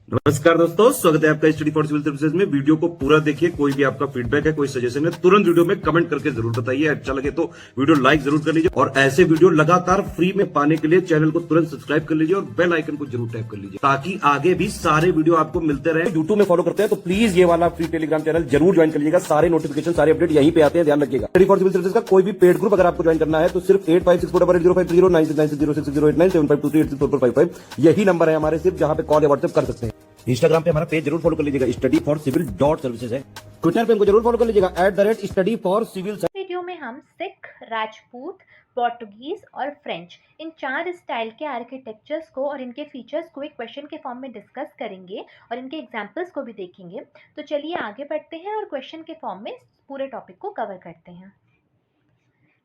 नमस्कार दोस्तों, स्वागत है आपका स्टडी फॉर सिविल सर्विसेज में। वीडियो को पूरा देखिए। कोई भी आपका फीडबैक है, कोई सजेशन है, तुरंत वीडियो में कमेंट करके जरूर बताइए। अच्छा लगे तो वीडियो लाइक जरूर कर लीजिए और ऐसे वीडियो लगातार फ्री में पाने के लिए चैनल को तुरंत सब्सक्राइब कर लीजिए और बेल आइकन को जरूर टैप कर लीजिए ताकि आगे भी सारे वीडियो आपको मिलते रहे। यूट्यूब में फॉलो करते हैं तो प्लीज ये वाला फ्री टेलीग्राम चैनल जरूर ज्वाइन कर लीजिएगा। सारे नोटिफिकेशन, सारे अपडेट यहीं पे आते हैं, ध्यान रखिएगा। स्टडी फॉर सिविल सर्विसेज का कोई भी पेड ग्रुप अगर आपको ज्वाइन करना है तो सिर्फ 85648096960609797523864455 यही नंबर है हमारे, सिर्फ जहां पे कॉल या व्हाट्सएप कर सकते हैं। इंस्टाग्राम पे हमारा पेज जरूर फॉलो कर लीजिएगा, studyforcivil.services है। ट्विटर पे हमको जरूर फॉलो कर लीजिएगा, @studyforcivil। वीडियो में हम सिख, राजपूत, पोर्टुगीज और फ्रेंच इन 4 स्टाइल के आर्किटेक्चर्स को और इनके फीचर्स को एक क्वेश्चन के फॉर्म में डिस्कस करेंगे और इनके एग्जांपल्स को भी देखेंगे। तो चलिए आगे बढ़ते हैं और क्वेश्चन के फॉर्म में पूरे टॉपिक को कवर करते हैं।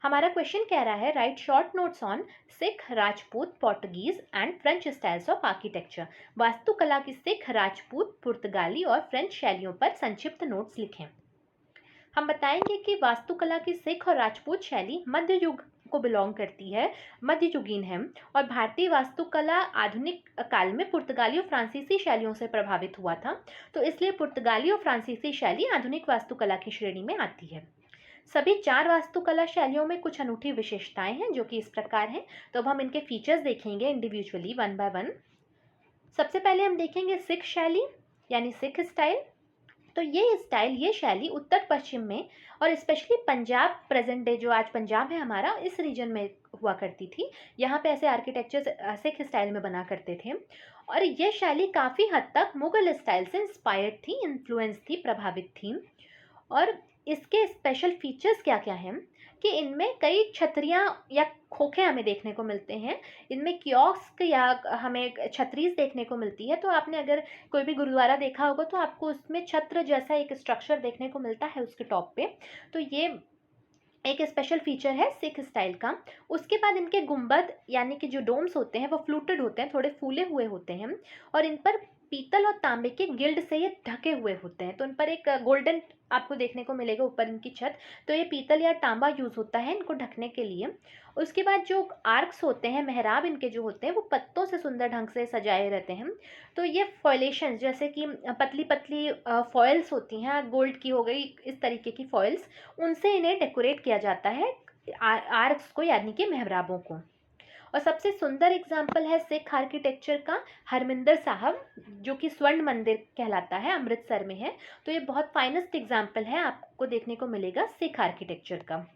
हमारा क्वेश्चन कह रहा है, right short notes on Sikh, Rajput, Portuguese and French styles of architecture. वास्तुकला की सिख, राजपूत, पुर्तगाली और फ्रेंच शैलियों पर संक्षिप्त नोट्स लिखें। हम बताएंगे कि वास्तुकला की सिख और राजपूत शैली मध्य युग को बिलोंग करती है, मध्ययुगीन है, और भारतीय वास्तुकला आधुनिक काल में पुर्तगाली और फ्रांसीसी शैलियों से प्रभावित हुआ था। तो इसलिए पुर्तगाली और फ्रांसीसी शैली आधुनिक वास्तुकला की श्रेणी में आती है। सभी 4 वास्तुकला शैलियों में कुछ अनूठी विशेषताएं हैं जो कि इस प्रकार हैं। तो अब हम इनके फीचर्स देखेंगे इंडिविजुअली, वन बाय वन। सबसे पहले हम देखेंगे सिख शैली यानी सिख स्टाइल। तो ये शैली उत्तर पश्चिम में और स्पेशली पंजाब, प्रेजेंट डे जो आज पंजाब है हमारा, इस रीजन में हुआ करती थी। यहाँ पे ऐसे आर्किटेक्चर सिख स्टाइल में बना करते थे और ये शैली काफ़ी हद तक मुगल स्टाइल से इंस्पायर्ड थी, इन्फ्लुएंस थी, प्रभावित थी। और इसके स्पेशल फीचर्स क्या क्या हैं कि इनमें कई छतरियाँ या खोखे हमें देखने को मिलते हैं। इनमें कियोस्क या हमें छतरीज देखने को मिलती है। तो आपने अगर कोई भी गुरुद्वारा देखा होगा तो आपको उसमें छत्र जैसा एक स्ट्रक्चर देखने को मिलता है उसके टॉप पे। तो ये एक स्पेशल फीचर है सिख स्टाइल का। उसके बाद इनके गुंबद यानी कि जो डोम्स होते हैं वो फ्लूटेड होते हैं, थोड़े फूले हुए होते हैं और इन पर पीतल और तांबे के गिल्ड से ये ढके हुए होते हैं। तो इन पर एक गोल्डन आपको देखने को मिलेगा ऊपर इनकी छत। तो ये पीतल या तांबा यूज़ होता है इनको ढकने के लिए। उसके बाद जो आर्क्स होते हैं, मेहराब इनके जो होते हैं, वो पत्तों से सुंदर ढंग से सजाए रहते हैं। तो ये फॉयलेशन जैसे कि पतली पतली फॉयल्स होती हैं, गोल्ड की हो गई, इस तरीके की फॉयल्स, उनसे इन्हें डेकोरेट किया जाता है आर्क्स को यानी कि मेहराबों को। और सबसे सुंदर एग्जाम्पल है सिख आर्किटेक्चर का हरमिंदर साहब, जो कि स्वर्ण मंदिर कहलाता है, अमृतसर में है। तो ये बहुत फाइनेस्ट एग्जाम्पल है, आपको देखने को मिलेगा सिख आर्किटेक्चर का।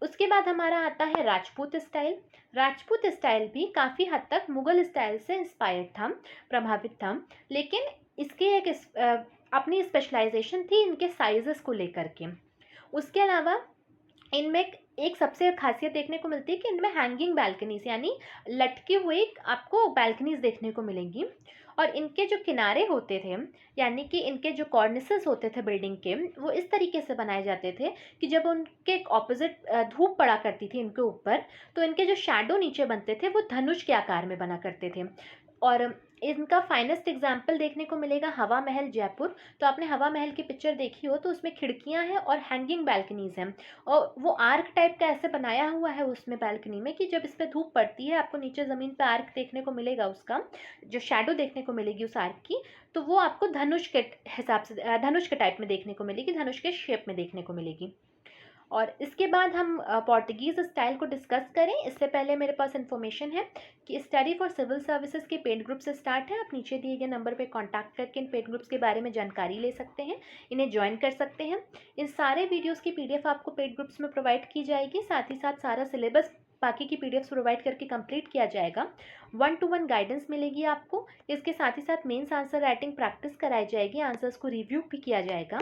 उसके बाद हमारा आता है राजपूत स्टाइल। राजपूत स्टाइल भी काफ़ी हद तक मुगल स्टाइल से इंस्पायर्ड था, प्रभावित था, लेकिन इसकी एक अपनी स्पेशलाइजेशन थी इनके साइजेस को लेकर के। उसके अलावा इनमें एक सबसे खासियत देखने को मिलती है कि इनमें हैंगिंग बैल्कनीज यानी लटकी हुई आपको बैल्कनीज देखने को मिलेंगी। और इनके जो किनारे होते थे यानी कि इनके जो कॉर्निसेस होते थे बिल्डिंग के, वो इस तरीके से बनाए जाते थे कि जब उनके ऑपोजिट धूप पड़ा करती थी इनके ऊपर, तो इनके जो शैडो नीचे बनते थे वो धनुष के आकार में बना करते थे। और इनका फाइनेस्ट एग्जाम्पल देखने को मिलेगा हवा महल जयपुर। तो आपने हवा महल की पिक्चर देखी हो तो उसमें खिड़कियां हैं और हैंगिंग बैल्कनीज हैं और वो आर्क टाइप का ऐसे बनाया हुआ है उसमें बैल्कनी में कि जब इस पर धूप पड़ती है आपको नीचे ज़मीन पे आर्क देखने को मिलेगा, उसका जो शैडो देखने को मिलेगी उस आर्क की, तो वो आपको धनुष के हिसाब से, धनुष के टाइप में देखने को मिलेगी, धनुष के शेप में देखने को मिलेगी। और इसके बाद हम पोर्टुगीज़ स्टाइल को डिस्कस करें इससे पहले मेरे पास इन्फॉर्मेशन है कि स्टडी फॉर सिविल सर्विसेज के पेड ग्रुप से स्टार्ट है। आप नीचे दिए गए नंबर पर कॉन्टैक्ट करके इन पेड ग्रुप्स के बारे में जानकारी ले सकते हैं, इन्हें ज्वाइन कर सकते हैं। इन सारे वीडियोज़ की PDF आपको पेड ग्रुप्स में प्रोवाइड की जाएगी, साथ ही साथ सारा सिलेबस बाकी की PDFs प्रोवाइड करके कंप्लीट किया जाएगा। 1-to-1 गाइडेंस मिलेगी आपको। इसके साथ ही साथ मेंस आंसर राइटिंग प्रैक्टिस कराई जाएगी, आंसर्स को रिव्यू भी किया जाएगा।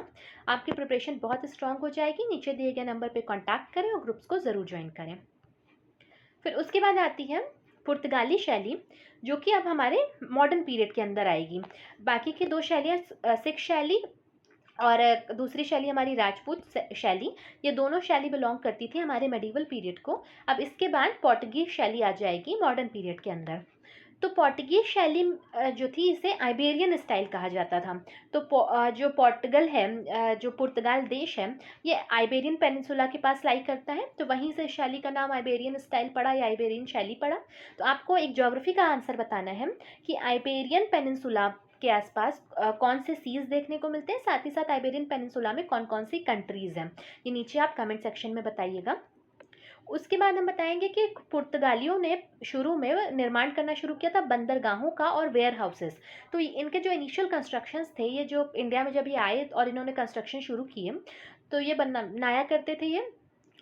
आपकी प्रिपरेशन बहुत स्ट्रांग हो जाएगी। नीचे दिए गए नंबर पे कांटेक्ट करें और ग्रुप्स को ज़रूर ज्वाइन करें। फिर उसके बाद आती है पुर्तगाली शैली, जो कि अब हमारे मॉडर्न पीरियड के अंदर आएगी। बाकी की 2 शैलियाँ सिख शैली और दूसरी शैली हमारी राजपूत शैली, ये दोनों शैली बिलोंग करती थी हमारे मेडिवल पीरियड को। अब इसके बाद पोर्टुगीज शैली आ जाएगी मॉडर्न पीरियड के अंदर। तो पोर्टुगीज शैली जो थी इसे आइबेरियन स्टाइल कहा जाता था। तो जो पोर्टुगल है, जो पुर्तगाल देश है, ये आइबेरियन पेनिनसुला के पास लाई करता है, तो वहीं से शैली का नाम आइबेरियन स्टाइल पड़ा या आइबेरियन शैली पड़ा। तो आपको एक ज्योग्राफी का आंसर बताना है कि आइबेरियन पेनिनसुला के आसपास कौन से सीज देखने को मिलते हैं, साथ ही साथ आइबेरियन पेनिनसुला में कौन कौन सी कंट्रीज हैं। ये नीचे आप कमेंट सेक्शन में बताइएगा। उसके बाद हम बताएंगे कि पुर्तगालियों ने शुरू में निर्माण करना शुरू किया था बंदरगाहों का और वेयर हाउसेस। तो इनके जो इनिशियल कंस्ट्रक्शंस थे, ये जो इंडिया में जब ये आए और इन्होंने कंस्ट्रक्शन शुरू किए, तो ये बनाया करते थे ये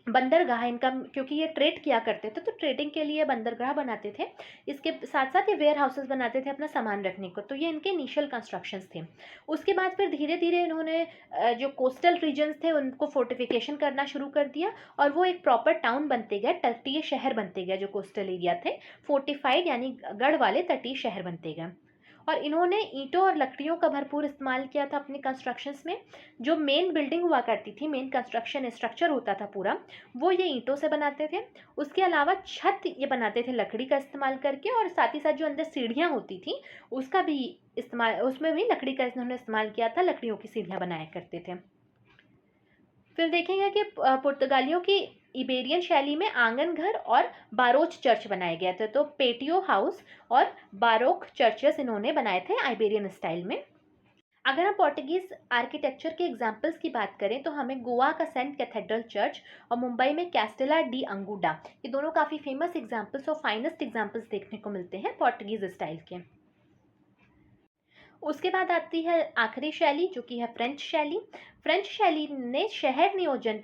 बंदरगाह इनका, क्योंकि ये ट्रेड किया करते थे तो ट्रेडिंग के लिए बंदरगाह बनाते थे। इसके साथ साथ ये वेयर हाउसेस बनाते थे अपना सामान रखने को। तो ये इनके इनिशियल कंस्ट्रक्शंस थे। उसके बाद फिर धीरे धीरे इन्होंने जो कोस्टल रीजन्स थे उनको फोर्टिफिकेशन करना शुरू कर दिया और वो एक प्रॉपर टाउन बनते गए, तटीय शहर बनते गए। जो कोस्टल एरिया थे फोर्टिफाइड यानी गढ़ वाले तटीय शहर बनते गए। और इन्होंने ईंटों और लकड़ियों का भरपूर इस्तेमाल किया था अपने कंस्ट्रक्शंस में। जो मेन बिल्डिंग हुआ करती थी, मेन कंस्ट्रक्शन स्ट्रक्चर होता था पूरा, वो ये ईंटों से बनाते थे। उसके अलावा छत ये बनाते थे लकड़ी का इस्तेमाल करके, और साथ ही साथ जो अंदर सीढ़ियाँ होती थी उसका भी इस्तेमाल, उसमें भी लकड़ी का इन्होंने इस्तेमाल किया था, लकड़ियों की सीढ़ियाँ बनाया करते थे। फिर देखेंगे कि पुर्तगालियों की इबेरियन शैली में आंगन घर और बारोच चर्च बनाए गए थे। तो पेटियो हाउस और बारोक चर्चेस इन्होंने बनाए थे आइबेरियन स्टाइल में। अगर हम पोर्टुगीज आर्किटेक्चर के एग्जाम्पल्स की बात करें तो हमें गोवा का सेंट कैथेड्रल चर्च और मुंबई में कैस्टेला डी अंगुडा, ये दोनों काफ़ी फेमस एग्जाम्पल्स और फाइनेस्ट एग्जाम्पल्स देखने को मिलते हैं पोर्टुगीज स्टाइल के। उसके बाद आती है आखिरी शैली जो कि है फ्रेंच शैली। फ्रेंच शैली ने शहर नियोजन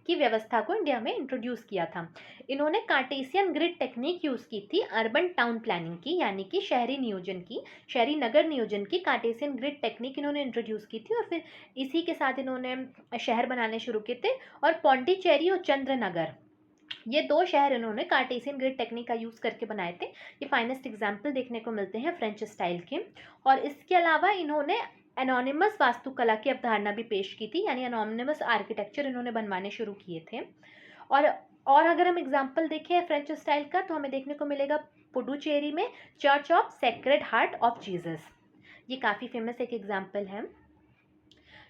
की व्यवस्था को इंडिया में इंट्रोड्यूस किया था। इन्होंने कार्टेशियन ग्रिड टेक्निक यूज़ की थी अर्बन टाउन प्लानिंग की, यानी कि शहरी नियोजन की, शहरी नगर नियोजन की कार्टेशियन ग्रिड टेक्निक इन्होंने इंट्रोड्यूस की थी। और फिर इसी के साथ इन्होंने शहर बनाने शुरू किए थे। और पौंडीचेरी और चंद्रनगर, ये दो शहर इन्होंने कार्टेशियन ग्रिड टेक्निक का यूज़ करके बनाए थे। ये फाइनेस्ट एग्जाम्पल देखने को मिलते हैं फ्रेंच स्टाइल के। और इसके अलावा इन्होंने एनोनिमस वास्तुकला की अवधारणा भी पेश की थी, यानी एनोनिमस आर्किटेक्चर इन्होंने बनवाने शुरू किए थे। और अगर हम एग्जाम्पल देखें फ्रेंच स्टाइल का तो हमें देखने को मिलेगा पुडुचेरी में church of sacred heart of Jesus, ये काफ़ी फेमस एक एग्जाम्पल है।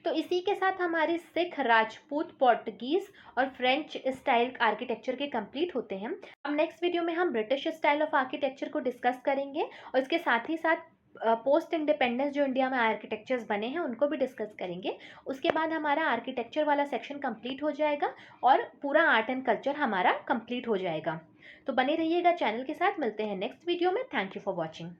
तो इसी के साथ हमारे सिख, राजपूत, पोर्टुगीज और फ्रेंच स्टाइल आर्किटेक्चर के कंप्लीट होते हैं। अब नेक्स्ट वीडियो में हम ब्रिटिश स्टाइल ऑफ आर्किटेक्चर को डिस्कस करेंगे और इसके साथ ही साथ पोस्ट इंडिपेंडेंस जो इंडिया में आर्किटेक्चर्स बने हैं उनको भी डिस्कस करेंगे। उसके बाद हमारा आर्किटेक्चर वाला सेक्शन कंप्लीट हो जाएगा और पूरा आर्ट एंड कल्चर हमारा कंप्लीट हो जाएगा। तो बने रहिएगा चैनल के साथ, मिलते हैं नेक्स्ट वीडियो में। Thank you for watching.